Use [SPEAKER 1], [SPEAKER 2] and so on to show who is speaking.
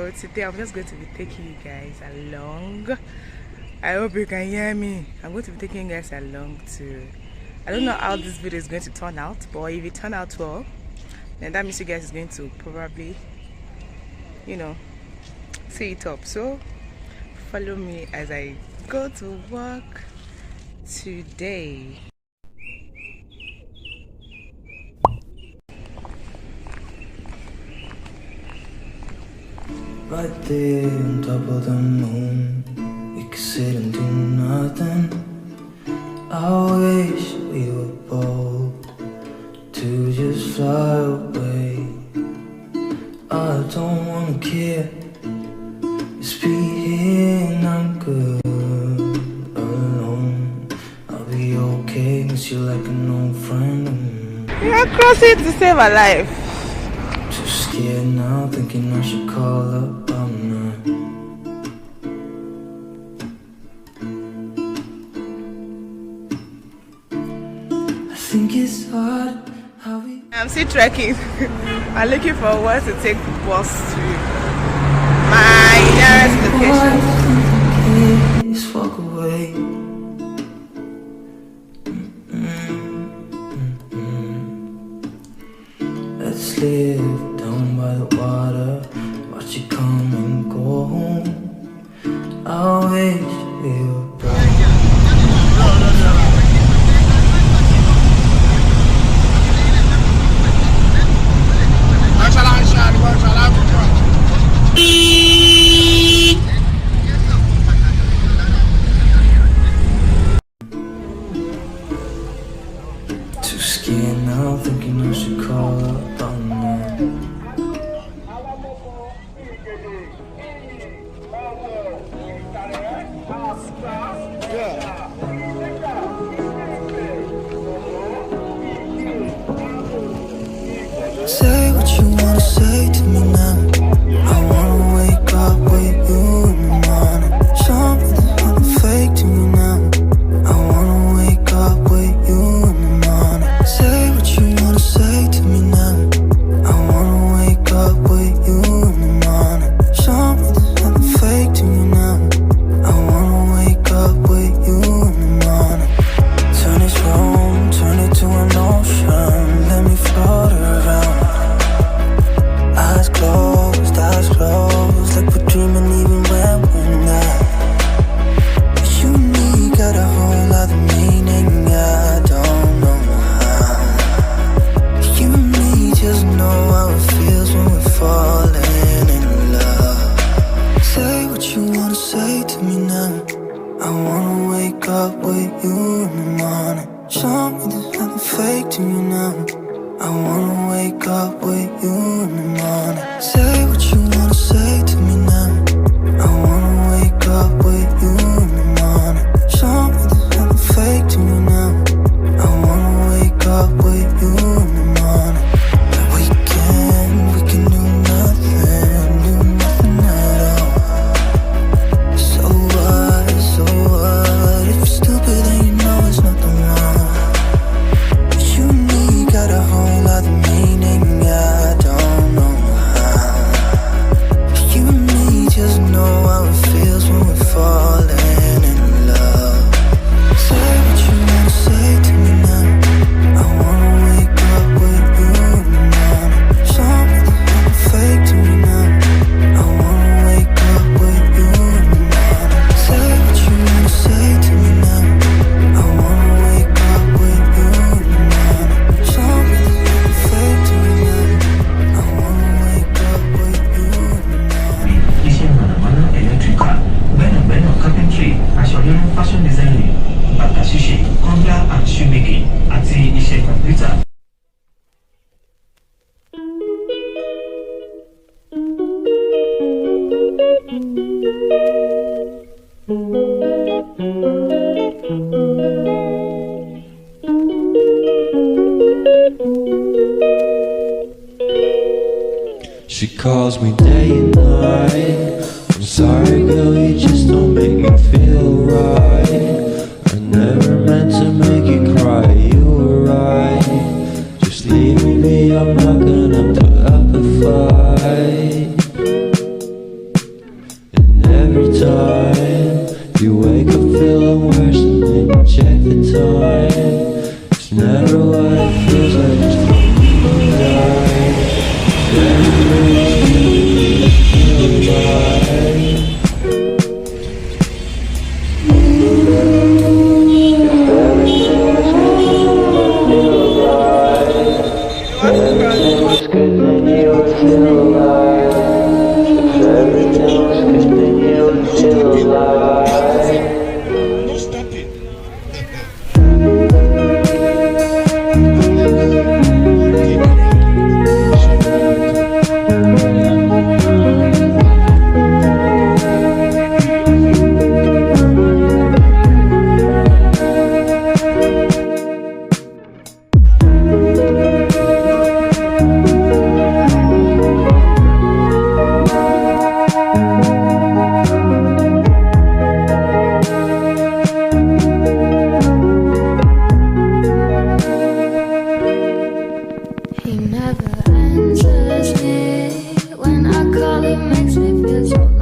[SPEAKER 1] So today I'm just going to be taking you guys along. I hope you can hear me. I'm going to be taking you guys along to, I don't know how this video is going to turn out, but if it turn out well, then that means you guys is going to probably, you know, see it up. So follow me as I go to work today.
[SPEAKER 2] Right there on top of the moon, we could sit and do nothing. I wish we were bold to just fly away. I don't wanna care, just be here and I'm good alone. I'll be okay, miss you like an old friend.
[SPEAKER 1] You're crossing to save a life.
[SPEAKER 2] Too scared now, thinking I should call up all night. I think it's hard how we...
[SPEAKER 1] I'm still trekking. I'm looking for where to take the bus to my nearest location.
[SPEAKER 2] Just walk away. Let's live down by the water, watch you come and go home. I wish we were brothers. Too scared now, thinking I should call up on night. Say what you wanna say to me now. I wanna wake up with you in the morning. Show me there's nothing fake to me now. I wanna wake up with you in the morning. Say what you wanna say to me now. I wanna wake up with you in the morning. Show me there's nothing fake to me now. I wanna wake up with you in the morning. Turn this room, turn it to an ocean. Let me float around. Eyes closed, like we're dreaming even when we're not. But you and me got a whole other meaning, I don't know how. You and me just know how it feels when we're falling in love. Say what you wanna say to me now. I wanna wake up with you in the morning. Show me there's nothing fake to me now. I wanna wake up with you in the morning. Say what you wanna say to me now. I wanna wake up with you in the morning. Show me there's nothing fake to me now. I wanna wake up with you in the morning. Like we can do nothing at all. So what, if you're stupid then you know it's nothing wrong. You and me got a whole other meaning, I don't know how. You and me just know how it feels when we're falling in love. Say what you wanna say to me now. I wanna wake up with you in the morning. Show me there's nothing fake to me now. I wanna wake up with you in the morning. Say what you wanna say to me now. I wanna wake up with you in the morning. Show me there's nothing fake to me now. I wanna wake up with you in the morning.
[SPEAKER 3] Isian mana-mana elektrika, banyak-banyak carpentry, asyariah fashion designing, bata sushi, kontra and shoemaking, ati iṣẹ́ komputer.
[SPEAKER 4] She calls me day and night. I'm sorry girl, you just don't make me feel right. I never meant to make you cry, you were right. Just leave me be, I'm not gonna put up a fight. the time. You wake up feeling worse and then you check the time. It's never what it feels like, just don't die. Everything's gonna feel alive. Everything was good, then you would feel alive. If everything was good, then you would feel alive.
[SPEAKER 5] No stopping.
[SPEAKER 6] He never answers me when I call him, makes me feel so